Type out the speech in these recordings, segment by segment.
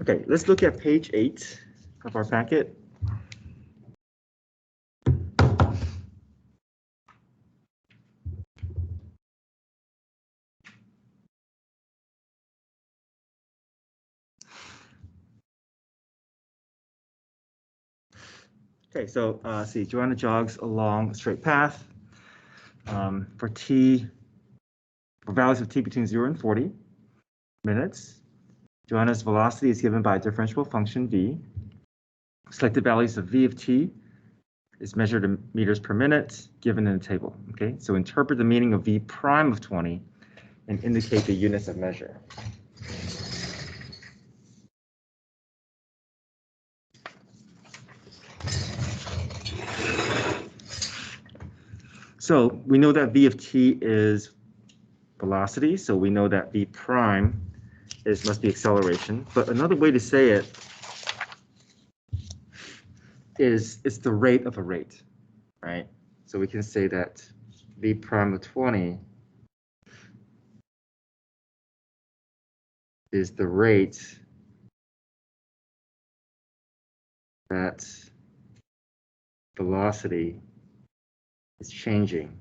Okay, let's look at page 8 of our packet. Okay, so see, Joanna jogs along a straight path for values of t between 0 and 40 minutes. Joanna's velocity is given by a differentiable function v. Selected values of v of t is measured in meters per minute given in the table. Okay, so interpret the meaning of v prime of 20 and indicate the units of measure. So we know that v of t is velocity, so we know that v prime must be acceleration. But another way to say it is it's the rate of a rate, right? So we can say that v prime of 20 is the rate that velocity is changing.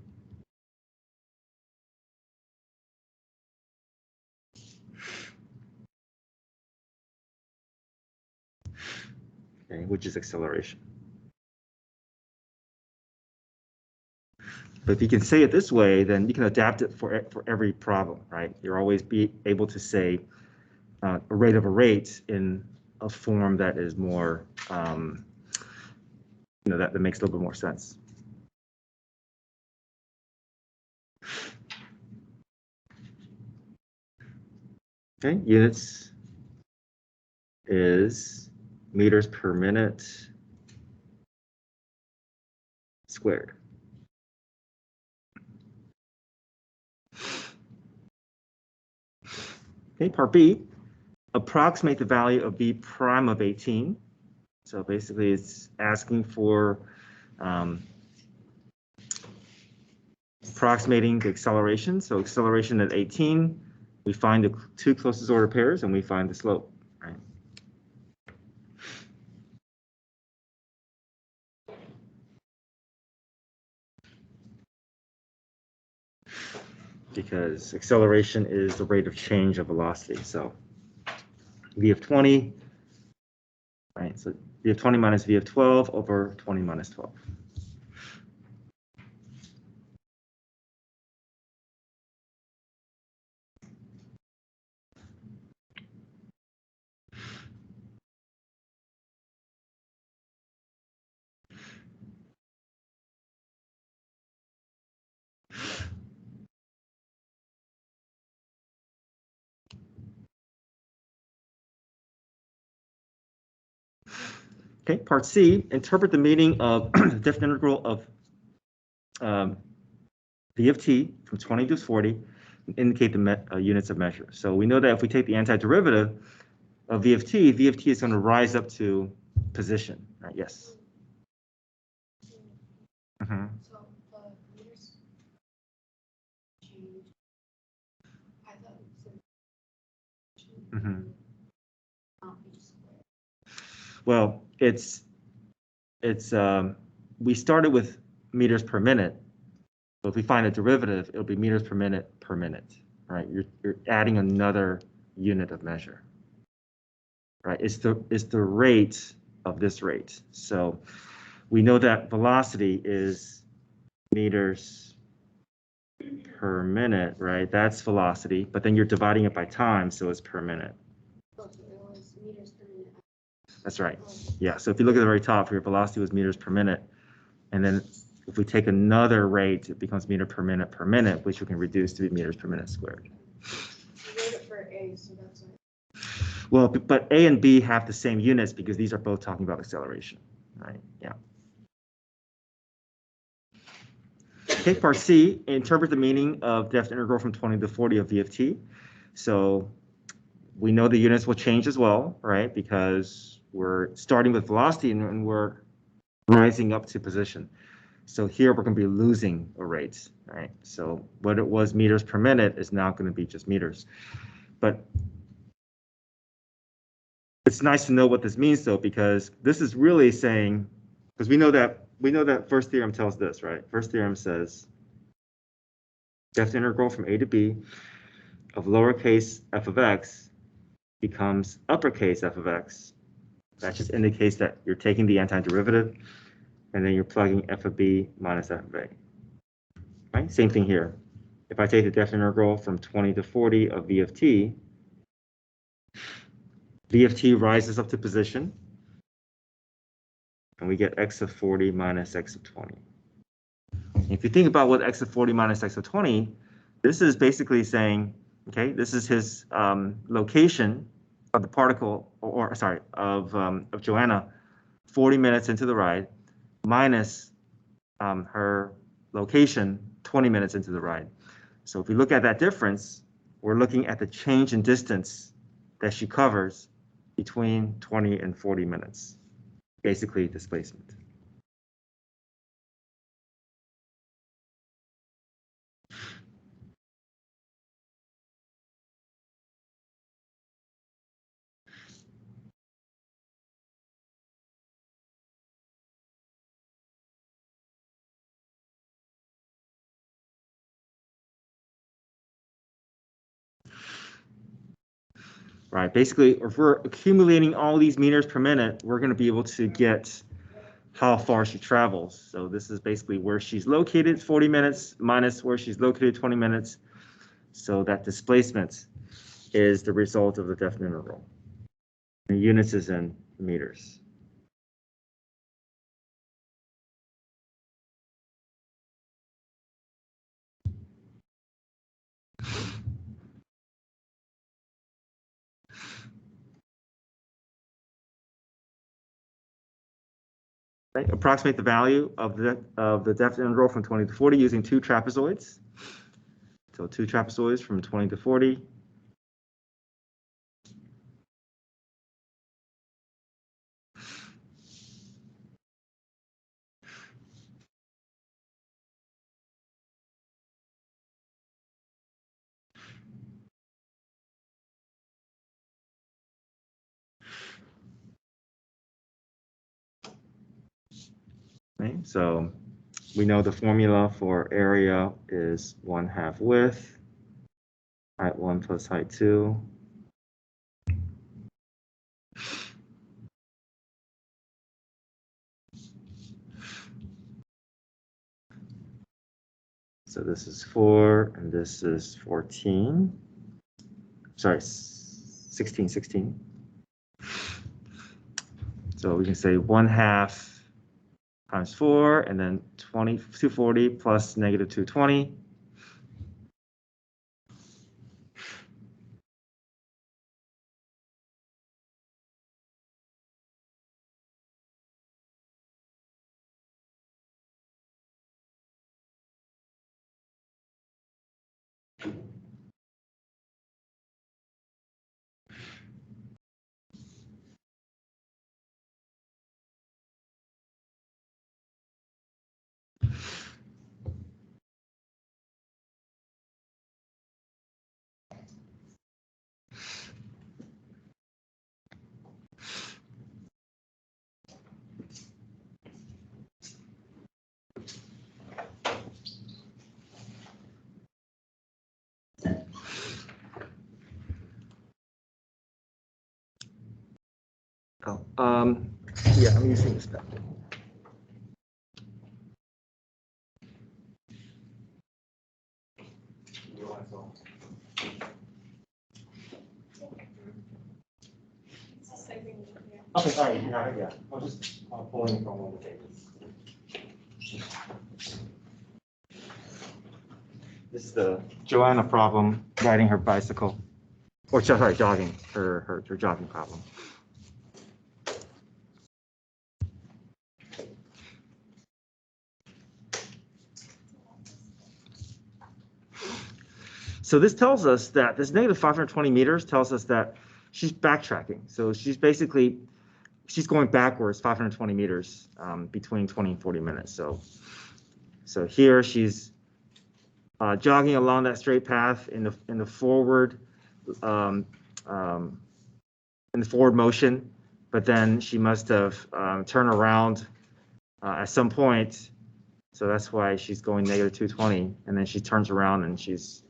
Okay, which is acceleration. But if you can say it this way, then you can adapt it for every problem, right? You'll always be able to say a rate of a rate in a form that is more, that makes a little bit more sense. Okay, units is meters per minute squared. Okay, part B, approximate the value of v prime of 18. So basically it's asking for approximating the acceleration. So acceleration at 18, we find the two closest order pairs and we find the slope, right? Because acceleration is the rate of change of velocity. So v of 20, right? So v of 20 minus v of 12 over 20 minus 12. Okay, part C, interpret the meaning of the definite integral of v of t from 20 to 40 and indicate the units of measure. So we know that if we take the antiderivative of v of t is going to rise up to position, right? Yes. Mm-hmm. So the meters change. I thought it was Mm-hmm. squared. Well, we started with meters per minute, but if we find a derivative, it'll be meters per minute, right? You're adding another unit of measure, right? It's the rate of this rate. So we know that velocity is meters per minute, right? That's velocity, but then you're dividing it by time, so it's per minute. Oh, so it was meters per minute. That's right. Yeah, so if you look at the very top, your velocity was meters per minute, and then if we take another rate, it becomes meter per minute, which we can reduce to be meters per minute squared. You wrote it for A, so that's right. Well, but A and B have the same units because these are both talking about acceleration, right? Yeah. Okay, part C, interpret the meaning of definite integral from 20 to 40 of v of t. So we know the units will change as well, right? Because we're starting with velocity and we're rising up to position. So here we're going to be losing a rate, right? So what it was meters per minute is now going to be just meters. But it's nice to know what this means though, because this is really saying, because we know that first theorem tells this, right? First theorem says depth integral from a to b of lowercase f of x becomes uppercase f of x. That just indicates that you're taking the antiderivative and then you're plugging f of b minus f of a. Right? Same thing here. If I take the depth integral from 20 to 40 of v of t rises up to position, and we get x of 40 minus x of 20. If you think about what x of 40 minus x of 20, this is basically saying, okay, this is his location of the particle, or sorry, of Joanna, 40 minutes into the ride, minus her location 20 minutes into the ride. So if we look at that difference, we're looking at the change in distance that she covers between 20 and 40 minutes, basically displacement. Right, basically, if we're accumulating all these meters per minute, we're going to be able to get how far she travels. So this is basically where she's located, 40 minutes, minus where she's located, 20 minutes. So that displacement is the result of the depth integral. The units is in meters. Right. Approximate the value of the depth integral from 20 to 40 using two trapezoids. So two trapezoids from 20 to 40. Okay, so we know the formula for area is 1/2 width, height 1 plus height 2. So this is 4 and this is 14. Sorry, 16. So we can say 1/2 times 4, and then 240 plus negative 220. Yeah, I'm using this pen. Okay, all right, yeah. I'll just pull in from one of the pages. This is the Joanna problem, riding her bicycle, or sorry, jogging, her jogging problem. So this tells us that this negative 520 meters tells us that she's backtracking. So she's going backwards 520 meters between 20 and 40 minutes. So here she's jogging along that straight path in the forward in forward motion, but then she must have turned around at some point. So that's why she's going negative 220, and then she turns around and she's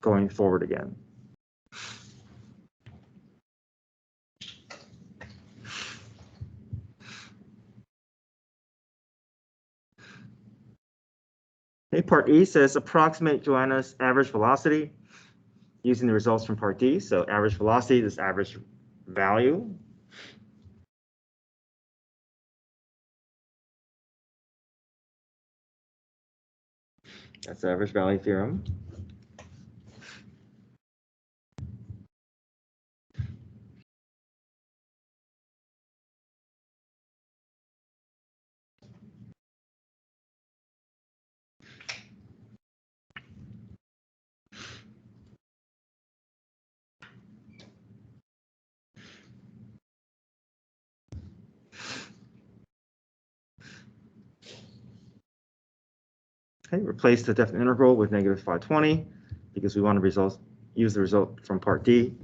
going forward again. Okay, part E says approximate Joanna's average velocity using the results from part D. So average velocity is average value. That's the average value theorem. Okay, replace the definite integral with negative 520 because we want to use the result from part D.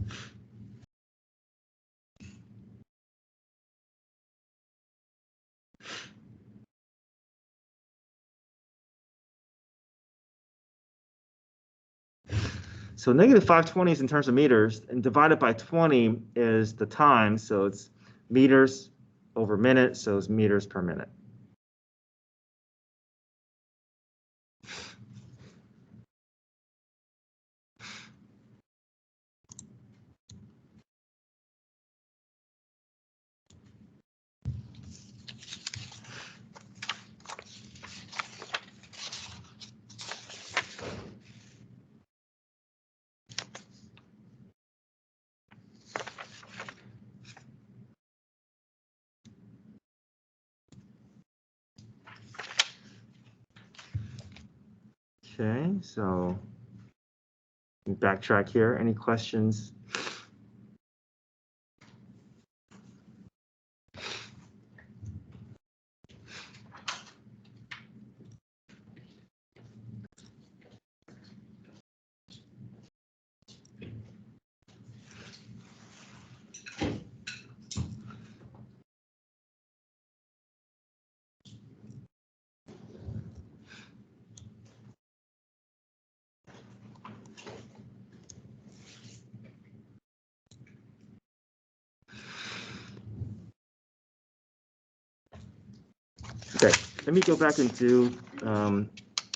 So negative 520 is in terms of meters, and divided by 20 is the time. So it's meters over minute, so it's meters per minute. Okay, so backtrack here. Any questions? Okay, let me go back and do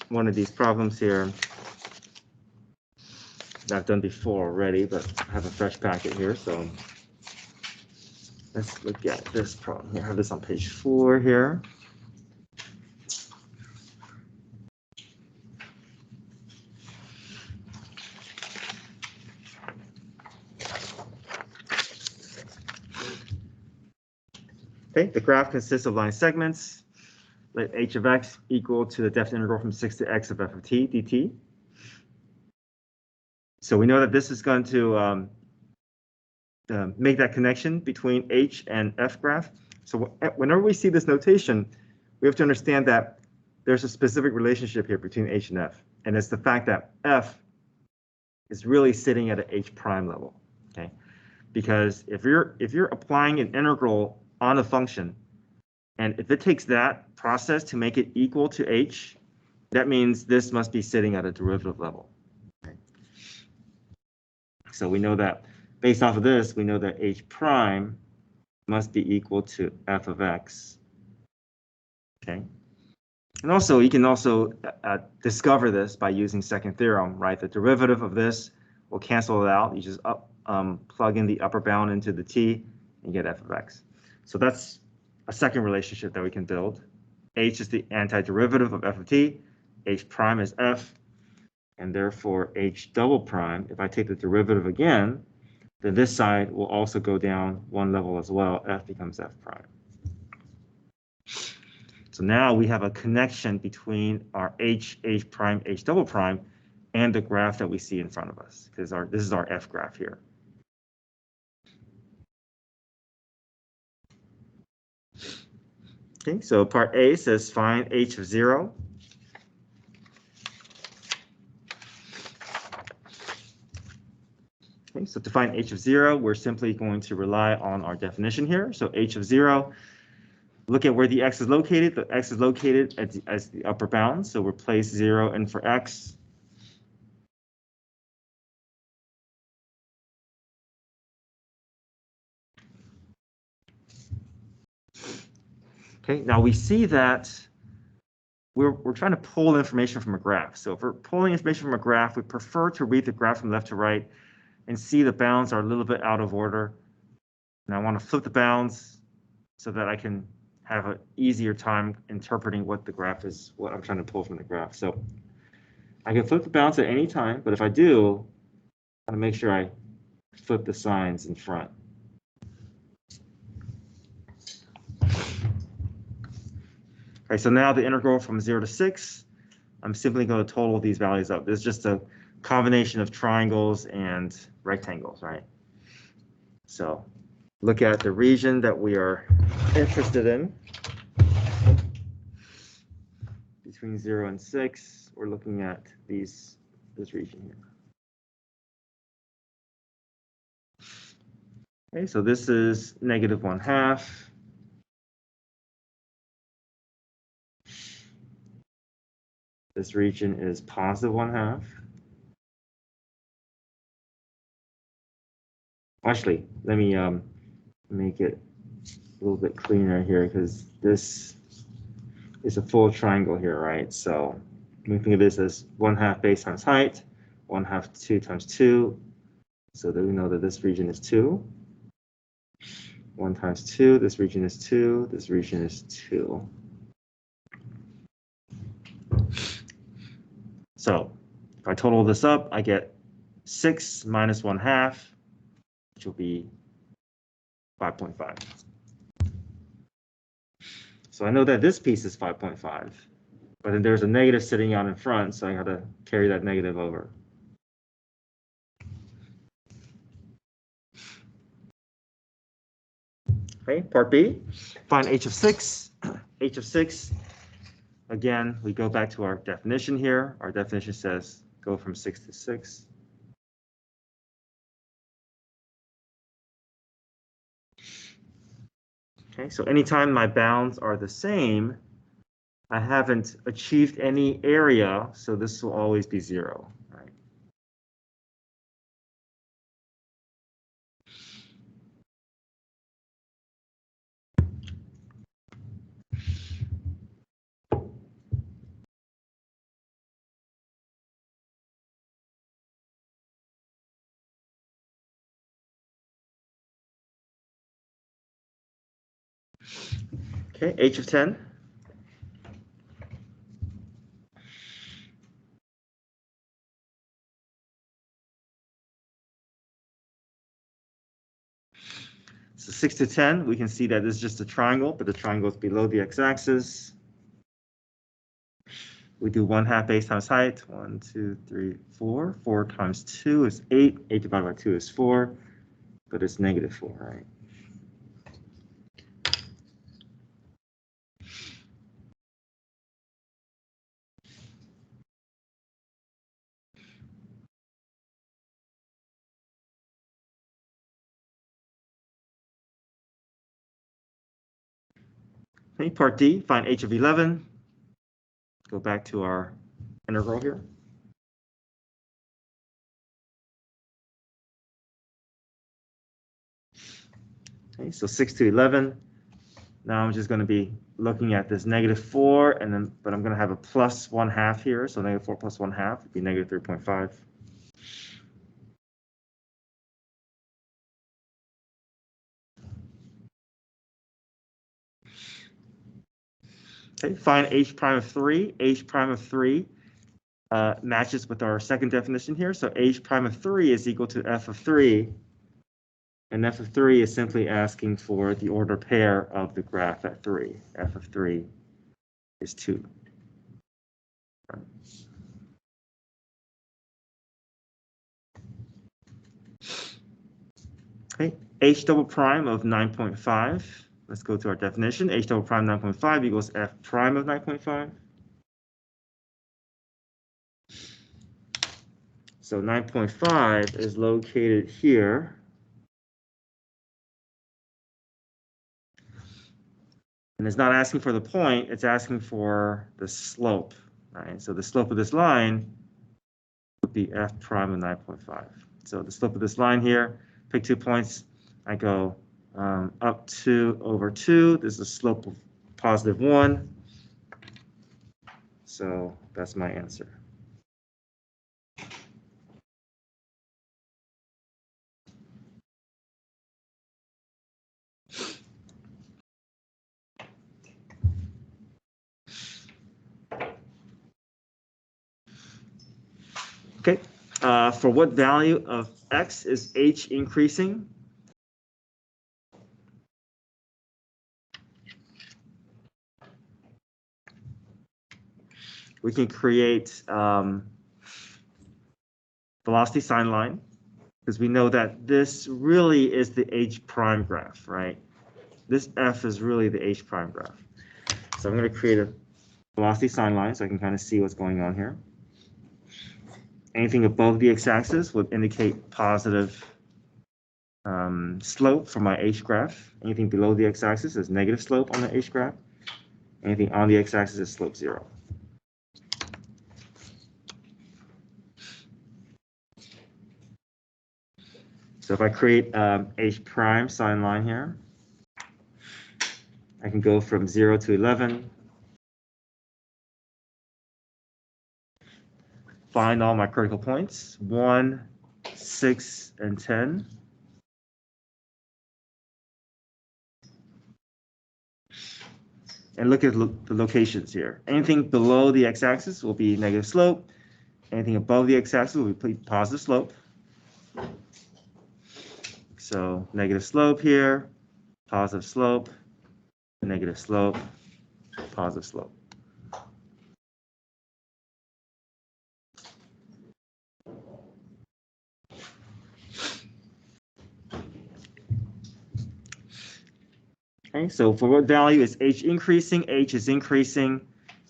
one of these problems here that I've done before already, but I have a fresh packet here, so let's look at this problem here. I have this on page 4 here. Okay, the graph consists of line segments. Let h of x equal to the definite integral from 6 to x of f of t dt. So we know that this is going to make that connection between h and f graph. So whenever we see this notation, we have to understand that there's a specific relationship here between h and f, and it's the fact that f is really sitting at an h prime level. Okay, because if you're applying an integral on a function, and if it takes that process to make it equal to h, that means this must be sitting at a derivative level. Okay. So we know that based off of this, we know that h prime must be equal to f of x. Okay. And also, you can also discover this by using second theorem, right? The derivative of this will cancel it out. You just plug in the upper bound into the t and get f of x. So that's a second relationship that we can build. H is the antiderivative of f of t, h prime is f, and therefore h double prime, if I take the derivative again, then this side will also go down one level as well. F becomes f prime. So now we have a connection between our h prime, h double prime, and the graph that we see in front of us, because this is our f graph here. Okay, so part A says find h of 0. Okay, so to find h of 0, we're simply going to rely on our definition here. So h of 0, look at where the x is located. The x is located as the upper bound, so we'll place 0 in for x. Okay, now we see that we're trying to pull information from a graph. So if we're pulling information from a graph, we prefer to read the graph from left to right and see the bounds are a little bit out of order. And I want to flip the bounds so that I can have an easier time interpreting what the graph is, what I'm trying to pull from the graph. So I can flip the bounds at any time, but if I do, I want to make sure I flip the signs in front. Okay, so now the integral from 0 to 6, I'm simply going to total these values up. This is just a combination of triangles and rectangles, right? So look at the region that we are interested in. Between 0 and 6, we're looking at this region here. Okay, so this is -1/2. This region is +1/2. Actually, let me make it a little bit cleaner here because this is a full triangle here, right? So we think of this as 1/2 base times height, 1/2 2 times 2. So that we know that this region is 2. 1 times 2, this region is 2, this region is 2. So if I total this up, I get 6 minus 1/2, which will be 5.5. So I know that this piece is 5.5, but then there's a negative sitting out in front, so I got to carry that negative over. Okay, part B, find h of 6. h of 6, again, we go back to our definition here. Our definition says go from 6 to 6. Okay, so anytime my bounds are the same, I haven't achieved any area, so this will always be 0. Right? Okay, h of 10. So 6 to 10, we can see that this is just a triangle, but the triangle is below the x-axis. We do 1/2 base times height. 1, 2, 3, 4. 4 times 2 is 8. 8 divided by 2 is 4, but it's -4, right? Okay, part D, find h of 11. Go back to our integral here. Okay, so 6 to 11. Now I'm just going to be looking at this -4, and then, but I'm going to have a plus 1/2 here. So -4 plus 1/2 would be -3.5. Okay, find h prime of 3. H prime of 3 matches with our second definition here. So h prime of 3 is equal to f of 3. And f of 3 is simply asking for the order pair of the graph at 3. F of 3 is 2. Okay, h double prime of 9.5. Let's go to our definition. H double prime 9.5 equals f prime of 9.5. So 9.5 is located here. And it's not asking for the point, it's asking for the slope, right? So the slope of this line would be f prime of 9.5. So the slope of this line here, pick 2 points, I go up 2 over 2. This is a slope of positive 1. So that's my answer. Okay, for what value of x is h increasing? We can create velocity sign line, because we know that this really is the h prime graph, right? This f is really the h prime graph. So I'm going to create a velocity sign line so I can kind of see what's going on here. Anything above the x-axis would indicate positive slope for my h graph. Anything below the x-axis is negative slope on the h graph. Anything on the x-axis is slope 0. So if I create h prime sign line here, I can go from 0 to 11. Find all my critical points, 1, 6, and 10. And look at the locations here. Anything below the x-axis will be negative slope. Anything above the x-axis will be positive slope. So negative slope here, positive slope, negative slope, positive slope. Okay, so for what value is h increasing? H is increasing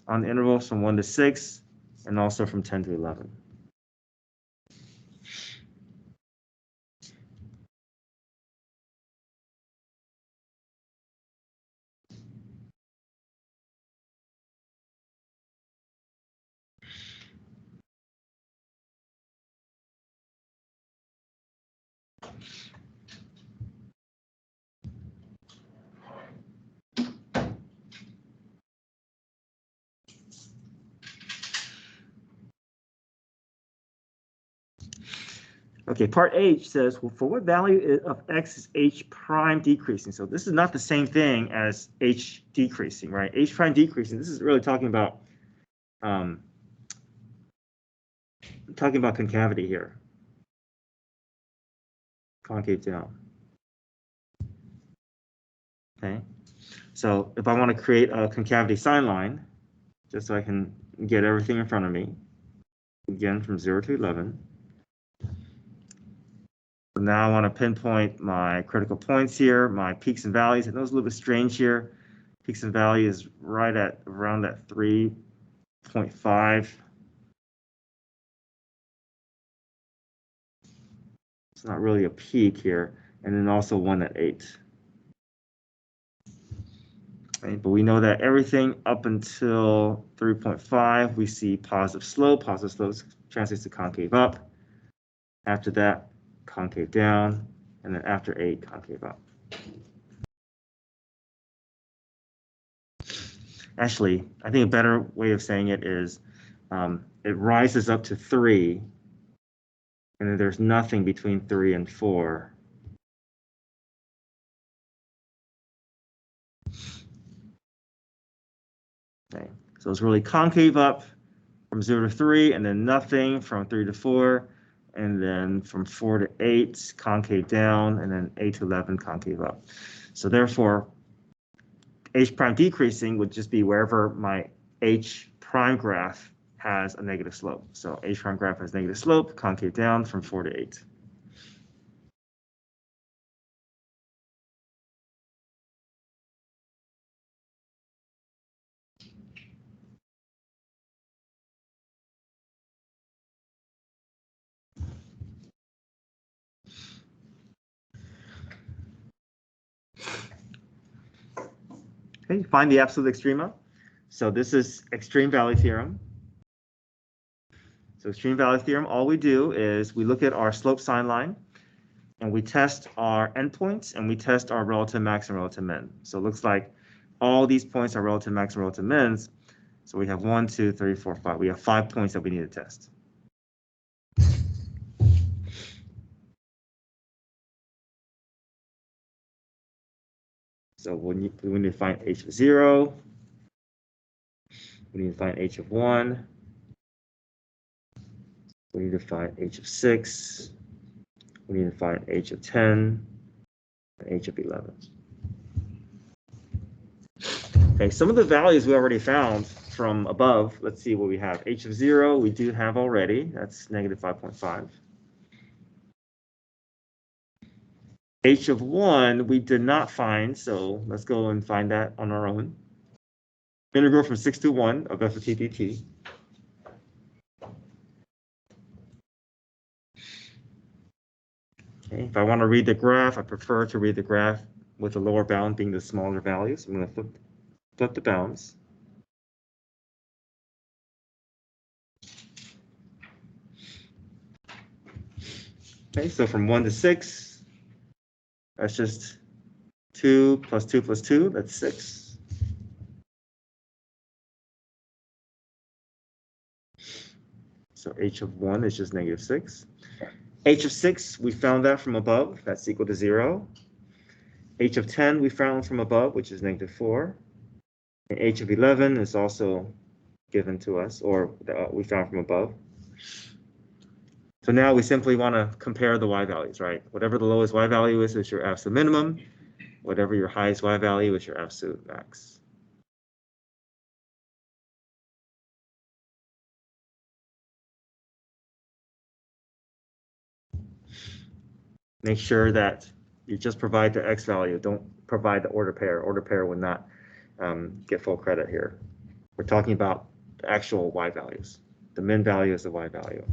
on the intervals from 1 to 6 and also from 10 to 11. Okay, part H says, well, for what value of x is h prime decreasing? So this is not the same thing as h decreasing, right? H prime decreasing, this is really talking about concavity here. Concave down. Okay, so if I want to create a concavity sign line, just so I can get everything in front of me, again from 0 to 11. So now I want to pinpoint my critical points here, my peaks and valleys. I know it's a little bit strange here. Peaks and valleys is right at around that 3.5. It's not really a peak here. And then also one at 8. Okay, but we know that everything up until 3.5, we see positive slope. Positive slope translates to concave up. After that, concave down. And then after 8, concave up. Actually, I think a better way of saying it is it rises up to 3, and then there's nothing between 3 and 4. Okay, so it's really concave up from 0 to 3, and then nothing from 3 to 4, and then from 4 to 8, concave down, and then 8 to 11, concave up. So therefore, h prime decreasing would just be wherever my h prime graph has a negative slope. So h prime graph has negative slope, concave down from 4 to 8. Okay, find the absolute extrema. So this is extreme value theorem. So extreme value theorem, all we do is we look at our slope sine line and we test our endpoints and we test our relative max and relative min. So it looks like all these points are relative max and relative mins. So we have 1, 2, 3, 4, 5. We have 5 points that we need to test. So we need to find h of 0. We need to find h of 1. We need to find h of 6. We need to find h of 10 and h of 11. Okay, some of the values we already found from above. Let's see what we have. H of 0 we do have already. That's negative 5.5. H of 1 we did not find, so let's go and find that on our own. Integral from 6 to 1 of f of t dt. Okay, if I want to read the graph, I prefer to read the graph with the lower bound being the smaller values. I'm going to flip the bounds. Okay, so from 1 to 6, that's just 2 plus 2 plus 2, that's 6. So h of 1 is just negative 6. H of 6, we found that from above, that's equal to 0. H of 10 we found from above, which is negative 4. And h of 11 is also given to us, or we found from above. So now we simply want to compare the y values, right? Whatever the lowest y value is your absolute minimum. Whatever your highest y value is your absolute max. Make sure that you just provide the x value. Don't provide the order pair. Order pair would not get full credit here. We're talking about the actual y values. The min value is the y value.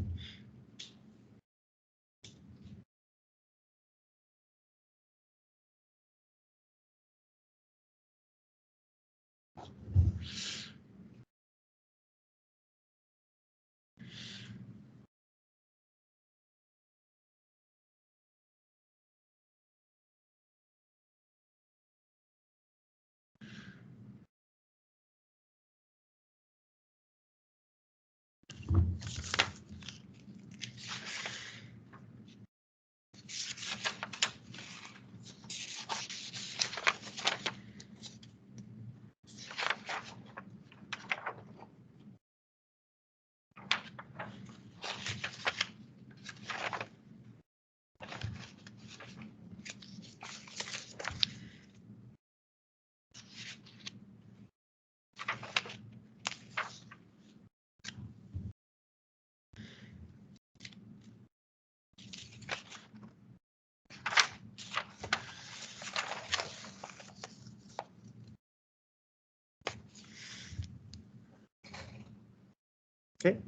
Okay.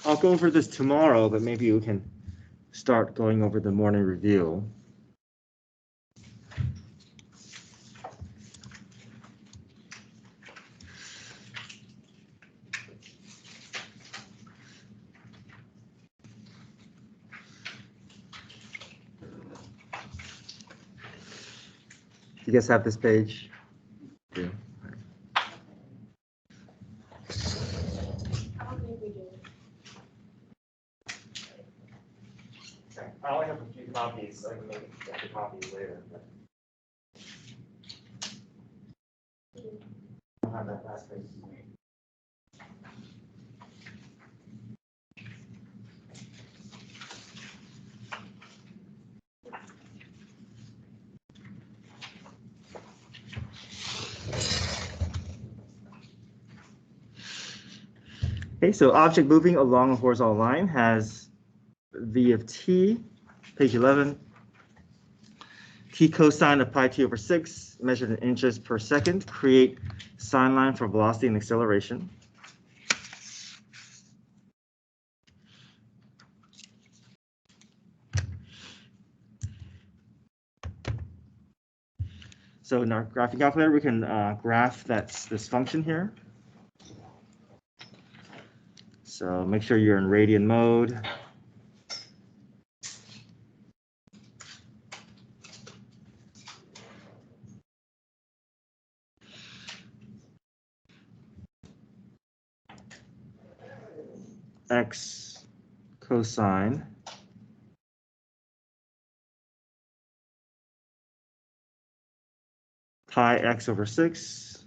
I'll go over this tomorrow, but maybe we can start going over the morning review. You guys have this page? Yeah. I don't think we do. I only have a few copies. I can maybe get the copies later. I don't have that last page. Okay, so object moving along a horizontal line has v of t, page 11. T p cosine of pi t over 6 measured in inches per second. Create sine line for velocity and acceleration. So in our graphing calculator, we can graph this function here. So make sure you're in radian mode. X cosine pi x over 6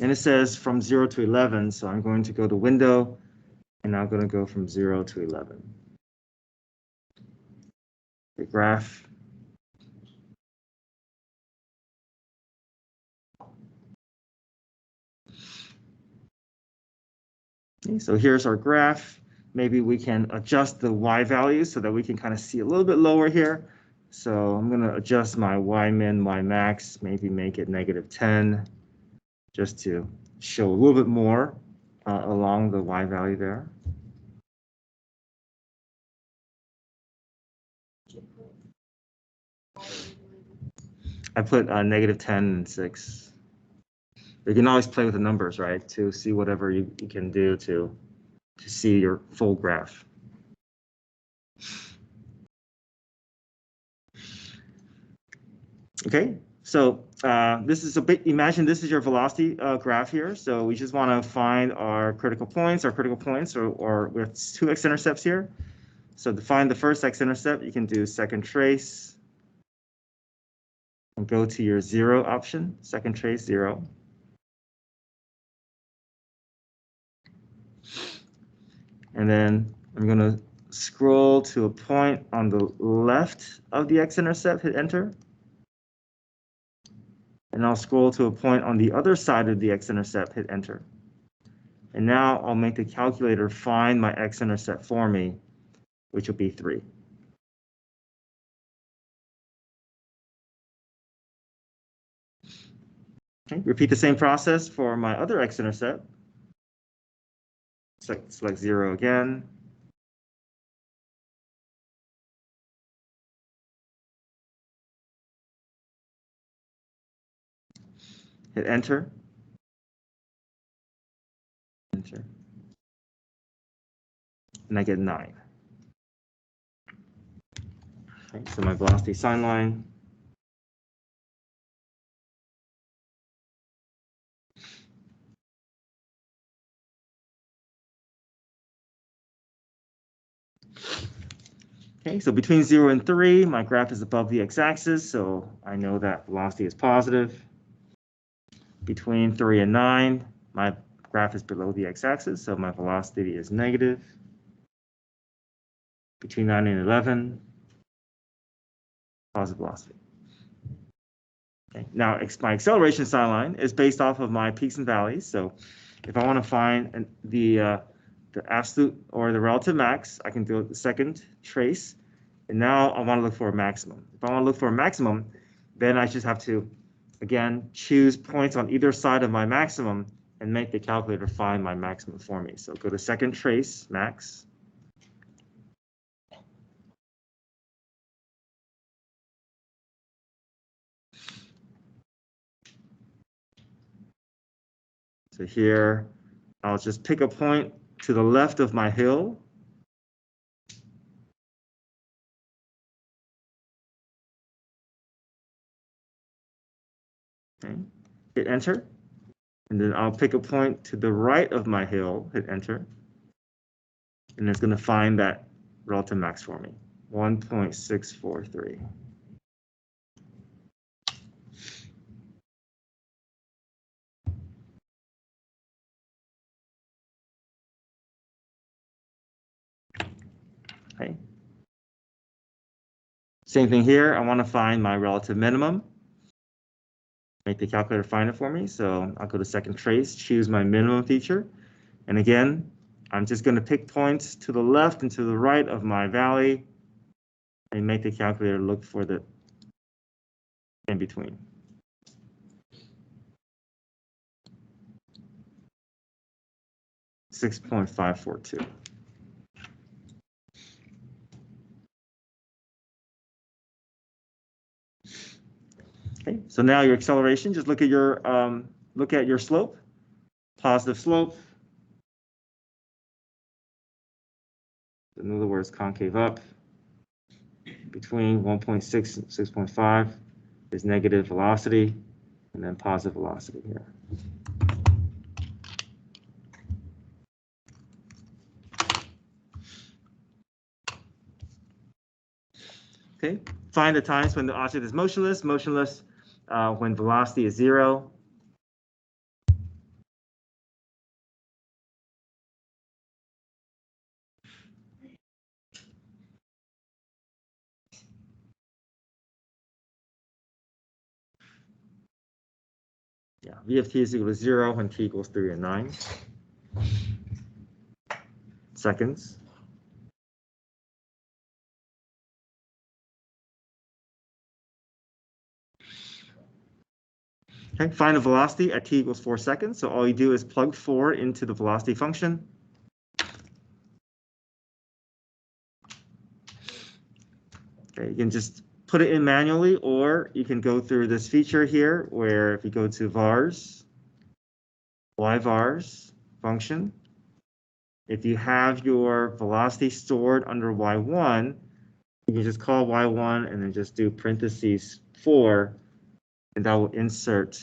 and it says from 0 to 11, so I'm going to go to window and I'm going to go from 0 to 11. The graph. Okay, so here's our graph. Maybe we can adjust the y values so that we can kind of see a little bit lower here. So I'm going to adjust my y min, y max, maybe make it -10, just to show a little bit more along the y value there. I put -10 and 6. You can always play with the numbers, right, to see whatever you can do to see your full graph. Okay, so this is a bit, imagine this is your velocity graph here. So we just want to find our critical points, or we have 2 x-intercepts here. So to find the first x-intercept, you can do second trace and go to your 0 option, second trace 0. And then I'm going to scroll to a point on the left of the x-intercept, hit enter. And I'll scroll to a point on the other side of the x-intercept, hit enter. And now I'll make the calculator find my x-intercept for me, which will be 3. Okay, repeat the same process for my other x-intercept. Select 0 again. Hit enter. Enter. And I get 9. Okay, so my velocity sine line. Okay, so between 0 and 3, my graph is above the x-axis, so I know that velocity is positive. Between 3 and 9, my graph is below the x-axis, so my velocity is negative. Between 9 and 11, positive velocity. Okay. Now, my acceleration sine line is based off of my peaks and valleys. So if I want to find the absolute or the relative max, I can do the second trace. And now I want to look for a maximum. If I want to look for a maximum, then I just have to, again, choose points on either side of my maximum and make the calculator find my maximum for me. So go to second trace, max. So here, I'll just pick a point to the left of my hill. Okay. Hit enter. And then I'll pick a point to the right of my hill, hit enter. And it's going to find that relative max for me, 1.643. Okay. Same thing here. I want to find my relative minimum. make the calculator find it for me. So I'll go to second trace, choose my minimum feature. And again, I'm just going to pick points to the left and to the right of my valley and make the calculator look for the in between. .542. Okay, so now your acceleration, just look at your slope, positive slope. In other words, concave up. Between 1.6 and 6.5 is negative velocity, and then positive velocity here. Okay, find the times when the object is motionless. Motionless when velocity is 0. Yeah, v of t is equal to 0 when t equals 3 and 9 seconds. Okay, find the velocity at t equals 4 seconds. So all you do is plug 4 into the velocity function. Okay, you can just put it in manually, or you can go through this feature here where if you go to vars, yvars function, if you have your velocity stored under y1, you can just call y1 and then just do parentheses 4, and that will insert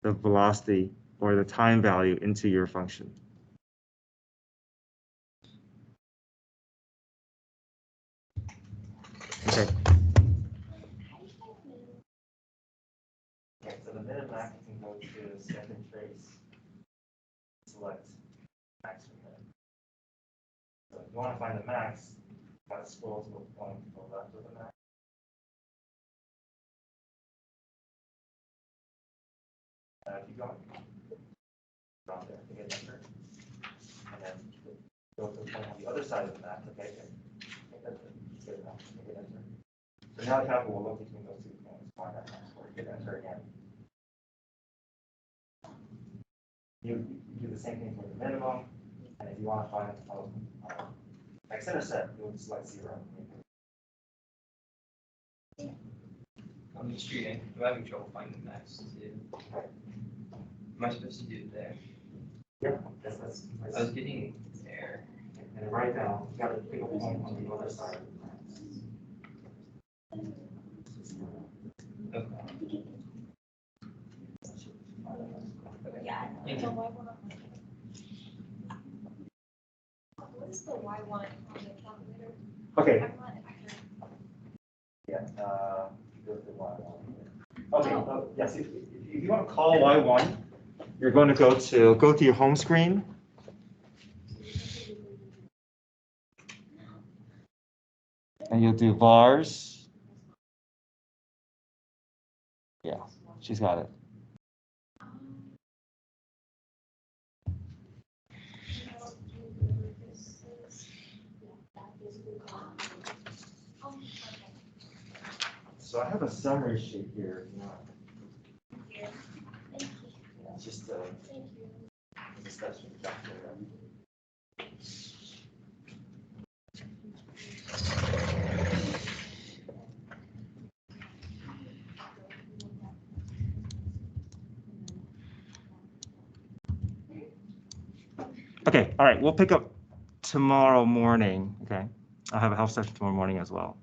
the velocity or the time value into your function. Okay. Okay, so the minute max, you can go to second trace, select max per minute. So if you want to find the max, you got to scroll to the point to the left of the max. Keep going. Down there, hit enter. And then go to the point on the other side of the map, okay? Hit enter. So now the calculator will look between those 2 points, find that max score, hit enter again. You do the same thing for the minimum, and if you want to find X-Intercept, you'll select 0. On the street, I'm having trouble finding the max. Am I supposed to do it there? Yeah, that's I was getting there. and right now, you got to pick a point on the other side. Okay. Yeah. What is the Y1 on the calculator? Okay. I want it. Yeah. Go to y1. Okay. Yes. If you want to call y1, you're going to go to your home screen. And you'll do vars. Yeah, she's got it. So I have a summary sheet here. Here. Thank you. Yeah, it's just Thank you. discussion. Okay, all right, we'll pick up tomorrow morning, okay? I'll have a health session tomorrow morning as well.